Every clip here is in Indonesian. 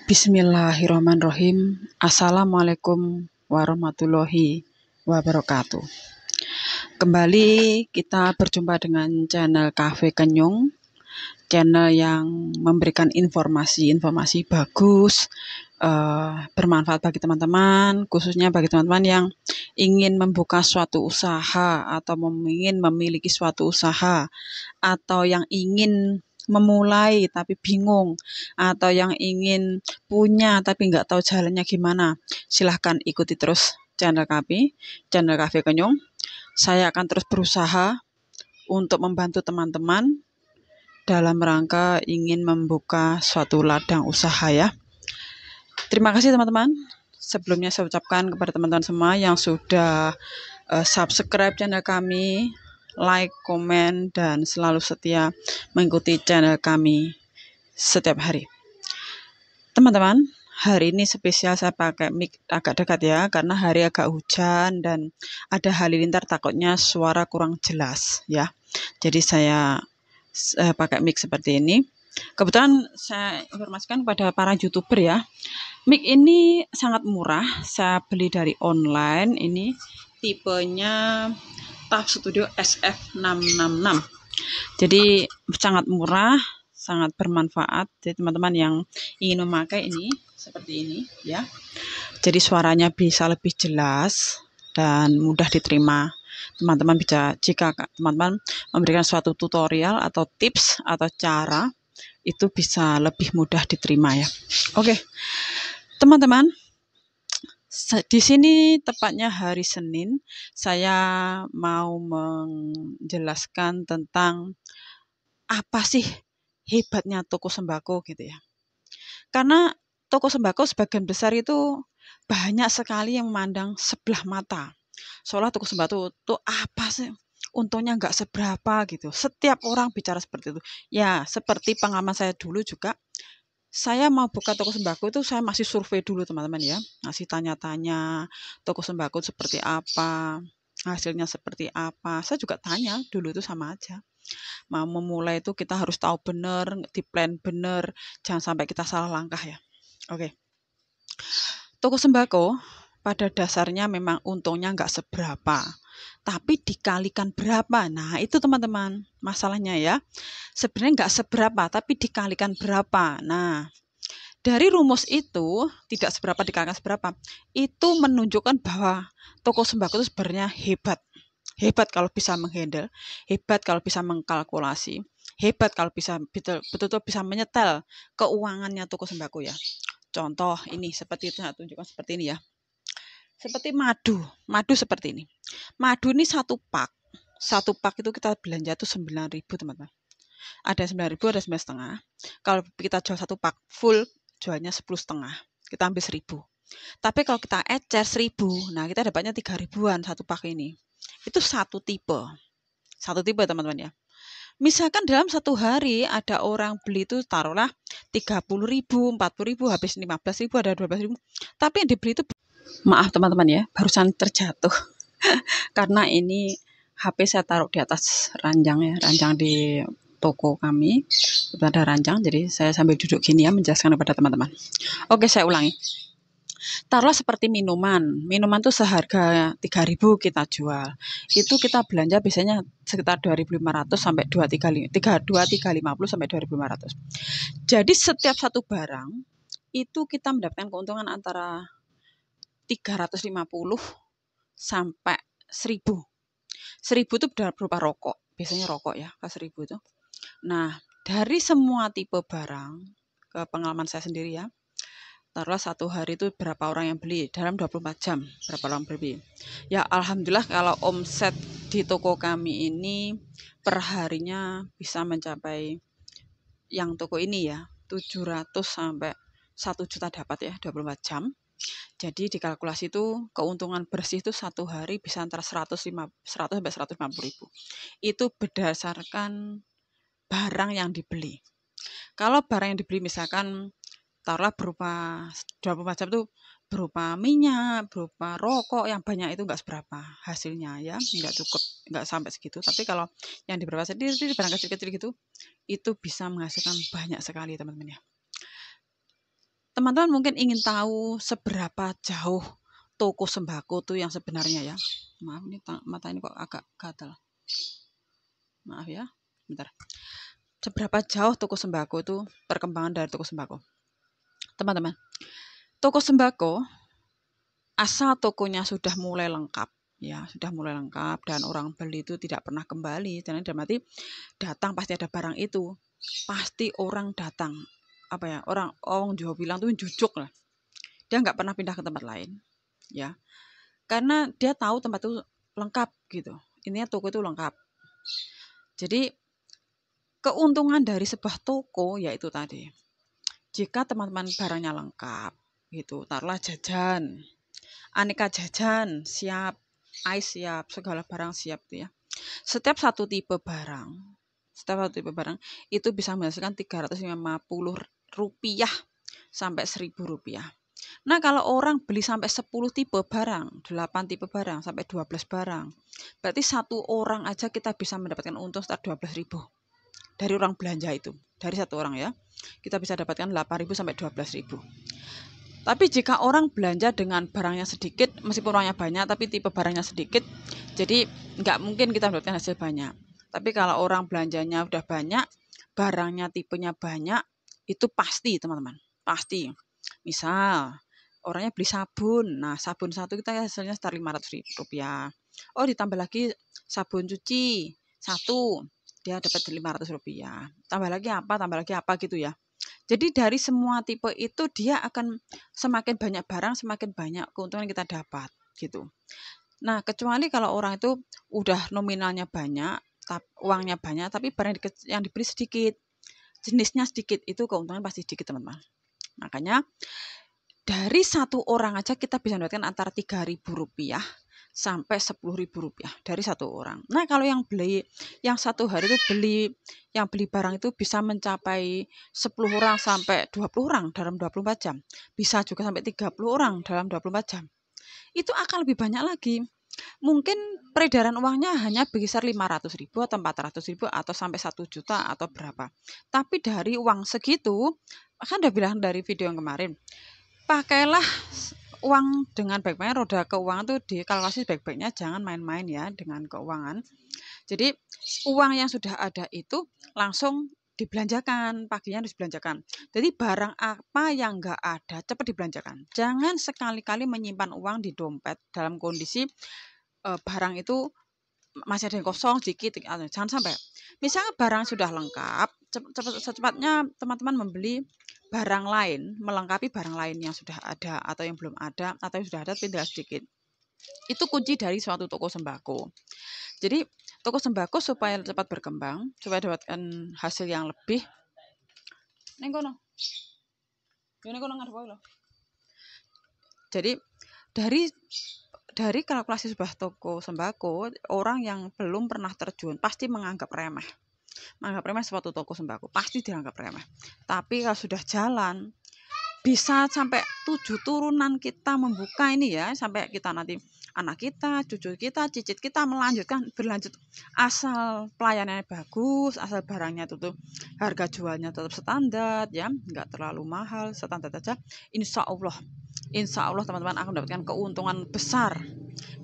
Bismillahirrahmanirrahim. Assalamualaikum warahmatullahi wabarakatuh. Kembali kita berjumpa dengan channel Cafe Kenyung, channel yang memberikan informasi bagus, bermanfaat bagi teman-teman, khususnya bagi teman-teman yang ingin membuka suatu usaha atau ingin memiliki suatu usaha, atau yang ingin memulai tapi bingung, atau yang ingin punya tapi nggak tahu jalannya gimana. Silahkan ikuti terus channel kami, channel Cafe Kenyung. Saya akan terus berusaha untuk membantu teman-teman dalam rangka ingin membuka suatu ladang usaha ya. Terima kasih teman-teman. Sebelumnya saya ucapkan kepada teman-teman semua yang sudah subscribe channel kami, like, komen, dan selalu setia mengikuti channel kami setiap hari. Teman-teman, hari ini spesial saya pakai mic agak dekat ya, karena hari agak hujan dan ada halilintar, takutnya suara kurang jelas ya. Jadi saya pakai mic seperti ini. Kebetulan saya informasikan kepada para YouTuber ya, mic ini sangat murah, saya beli dari online. Ini tipenya TAF Studio SF666. Jadi sangat murah, sangat bermanfaat. Jadi teman-teman yang ingin memakai ini seperti ini ya. Jadi suaranya bisa lebih jelas dan mudah diterima. Teman-teman bisa, jika teman-teman memberikan suatu tutorial atau tips atau cara, itu bisa lebih mudah diterima ya. Oke. Teman-teman, di sini tepatnya hari Senin, saya mau menjelaskan tentang apa sih hebatnya toko sembako gitu ya. Karena toko sembako sebagian besar itu banyak sekali yang memandang sebelah mata. Seolah toko sembako itu apa sih? Untungnya nggak seberapa gitu. Setiap orang bicara seperti itu. Ya, seperti pengalaman saya dulu juga. Saya mau buka toko sembako itu saya masih survei dulu teman-teman ya. Masih tanya-tanya toko sembako seperti apa, hasilnya seperti apa. Saya juga tanya dulu itu sama aja. Mau memulai itu kita harus tahu benar, di-plan benar, jangan sampai kita salah langkah ya. Oke. Toko sembako pada dasarnya memang untungnya nggak seberapa, tapi dikalikan berapa. Nah itu teman-teman masalahnya ya. Sebenarnya nggak seberapa, tapi dikalikan berapa. Nah dari rumus itu, tidak seberapa dikalikan seberapa, itu menunjukkan bahwa toko sembako itu sebenarnya hebat. Hebat kalau bisa menghandle, hebat kalau bisa mengkalkulasi, hebat kalau bisa betul-betul bisa menyetel keuangannya toko sembako ya. Contoh ini seperti itu, saya tunjukkan seperti ini ya. Seperti madu seperti ini. Madu ini satu pak itu kita belanja tuh 9.000 teman-teman. Ada 9.000, ada 9,5. Kalau kita jual satu pak full, jualnya 10,5. Kita ambil 1.000. Tapi kalau kita ecer 1.000, nah kita dapatnya 3.000-an satu pak ini. Itu satu tipe teman-teman ya. Misalkan dalam satu hari ada orang beli itu taruhlah 30.000, 40.000, habis 15.000, ada 12.000. Tapi yang dibeli itu, maaf teman-teman ya, barusan terjatuh. Karena ini HP saya taruh di atas ranjang ya, ranjang di toko kami. Ada ranjang, jadi saya sambil duduk gini ya menjelaskan kepada teman-teman. Oke, saya ulangi. Taruhlah seperti minuman tuh seharga 3.000 kita jual. Itu kita belanja biasanya sekitar 2.500 sampai 2.350 sampai 2.500. Jadi setiap satu barang itu kita mendapatkan keuntungan antara 350 sampai 1.000. 1.000 itu berupa rokok, biasanya rokok ya, ke 1.000 itu. Nah, dari semua tipe barang, ke pengalaman saya sendiri ya, taruhlah satu hari itu berapa orang yang beli dalam 24 jam, berapa orang beli. Ya alhamdulillah kalau omset di toko kami ini per harinya bisa mencapai, yang toko ini ya, 700 sampai 1 juta dapat ya 24 jam. Jadi dikalkulasi itu keuntungan bersih itu satu hari bisa antara 100 sampai 150 ribu. Itu berdasarkan barang yang dibeli. Kalau barang yang dibeli misalkan taruhlah berupa 24 jam itu berupa minyak, berupa rokok, yang banyak itu nggak seberapa hasilnya ya, nggak cukup, nggak sampai segitu. Tapi kalau yang di beberapa sendiri barang kecil-kecil gitu, itu bisa menghasilkan banyak sekali teman-teman ya. Teman-teman mungkin ingin tahu seberapa jauh toko sembako tuh yang sebenarnya ya. Maaf ini mata ini kok agak gatal. Maaf ya, bentar. Seberapa jauh toko sembako itu, perkembangan dari toko sembako. Teman-teman, toko sembako asal tokonya sudah mulai lengkap, ya sudah mulai lengkap dan orang beli itu tidak pernah kembali. Dan dalam arti datang pasti ada barang itu, pasti orang datang. Apa ya, orang Jawa bilang tuh jujuk lah. Dia nggak pernah pindah ke tempat lain, ya. Karena dia tahu tempat itu lengkap gitu. Intinya toko itu lengkap. Jadi keuntungan dari sebuah toko yaitu tadi, jika teman-teman barangnya lengkap gitu, taruhlah jajan, aneka jajan siap, ais siap, segala barang siap tuh ya. Setiap satu tipe barang itu bisa menghasilkan Rp350 sampai Rp1.000. Nah, kalau orang beli sampai 10 tipe barang, 8 tipe barang, sampai 12 barang, berarti satu orang aja kita bisa mendapatkan untung sekitar 12.000 dari orang belanja itu. Dari satu orang ya, kita bisa dapatkan 8.000 sampai 12.000. Tapi jika orang belanja dengan barangnya sedikit, meskipun orangnya banyak, tapi tipe barangnya sedikit, jadi nggak mungkin kita mendapatkan hasil banyak. Tapi kalau orang belanjanya udah banyak, barangnya tipenya banyak, itu pasti teman-teman, pasti. Misal, orangnya beli sabun, nah sabun satu kita hasilnya sekitar Rp500. Oh, ditambah lagi sabun cuci satu, dia dapat Rp500. Tambah lagi apa gitu ya. Jadi dari semua tipe itu dia akan semakin banyak barang, semakin banyak keuntungan kita dapat gitu. Nah, kecuali kalau orang itu udah nominalnya banyak, uangnya banyak, tapi barang yang dibeli sedikit, jenisnya sedikit, itu keuntungan pasti sedikit teman-teman. Makanya dari satu orang aja kita bisa mendapatkan antara Rp3.000 sampai Rp10.000 dari satu orang. Nah, kalau yang satu hari itu yang beli barang itu bisa mencapai 10 orang sampai 20 orang dalam 24 jam. Bisa juga sampai 30 orang dalam 24 jam. Itu akan lebih banyak lagi. Mungkin peredaran uangnya hanya berkisar Rp500.000 atau Rp400.000 atau sampai 1 juta atau berapa. Tapi dari uang segitu, kan udah bilang dari video yang kemarin, pakailah uang dengan baik-baiknya. Roda keuangan tuh dikalkulasi baik-baiknya, jangan main-main ya dengan keuangan. Jadi uang yang sudah ada itu langsung dibelanjakan, paginya harus dibelanjakan. Jadi barang apa yang nggak ada cepat dibelanjakan. Jangan sekali-kali menyimpan uang di dompet dalam kondisi barang itu masih ada yang kosong sedikit. Jangan sampai. Misalnya barang sudah lengkap, secepatnya teman-teman membeli barang lain, melengkapi barang lain yang sudah ada atau yang belum ada atau yang sudah ada tapi tidak sedikit. Itu kunci dari suatu toko sembako. Jadi toko sembako supaya cepat berkembang, supaya dapatkan hasil yang lebih. Jadi dari kalkulasi sebuah toko sembako, orang yang belum pernah terjun pasti menganggap remeh suatu toko sembako, pasti dianggap remeh. Tapi kalau sudah jalan, bisa sampai 7 turunan kita membuka ini ya, sampai kita nanti anak kita, cucu kita, cicit kita berlanjut. Asal pelayanannya bagus, asal barangnya tuh harga jualnya tetap standar ya, nggak terlalu mahal, standar aja. Insya Allah teman-teman akan mendapatkan keuntungan besar.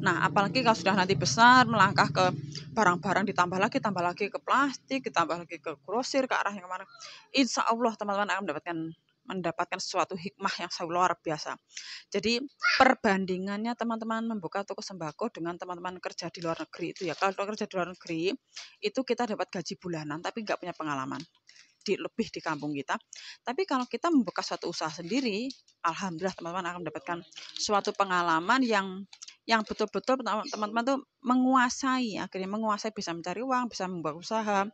Nah, apalagi kalau sudah nanti besar, melangkah ke barang-barang, ditambah lagi ke plastik, ditambah lagi ke grosir, ke arah yang kemana. Insya Allah teman-teman akan mendapatkan suatu hikmah yang luar biasa. Jadi perbandingannya teman-teman membuka toko sembako dengan teman-teman kerja di luar negeri itu ya. Kalau kerja di luar negeri itu kita dapat gaji bulanan tapi nggak punya pengalaman. Lebih di kampung kita. Tapi kalau kita membuka suatu usaha sendiri, alhamdulillah teman-teman akan mendapatkan suatu pengalaman yang betul-betul teman-teman tuh akhirnya menguasai, bisa mencari uang, bisa membuka usaha.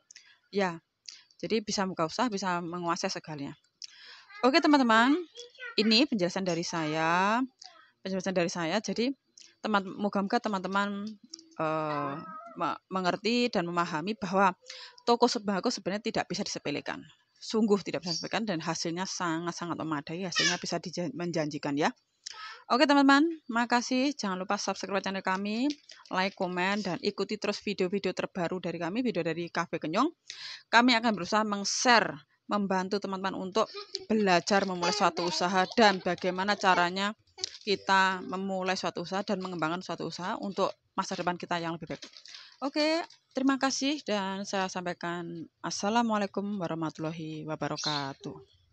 Ya. Jadi bisa membuka usaha, bisa menguasai segalanya. Oke teman-teman, ini penjelasan dari saya. Jadi moga-moga teman-teman mengerti dan memahami bahwa toko sembako sebenarnya tidak bisa disepelekan. Sungguh tidak bisa disepelekan dan hasilnya sangat-sangat memadai, hasilnya bisa menjanjikan ya. Oke teman-teman, makasih. Jangan lupa subscribe channel kami, like, komen, dan ikuti terus video-video terbaru dari kami, video dari Cafe Kenyong. Kami akan berusaha meng-share membantu teman-teman untuk belajar memulai suatu usaha dan bagaimana caranya kita memulai suatu usaha dan mengembangkan suatu usaha untuk masa depan kita yang lebih baik. Oke, terima kasih dan saya sampaikan Assalamualaikum warahmatullahi wabarakatuh.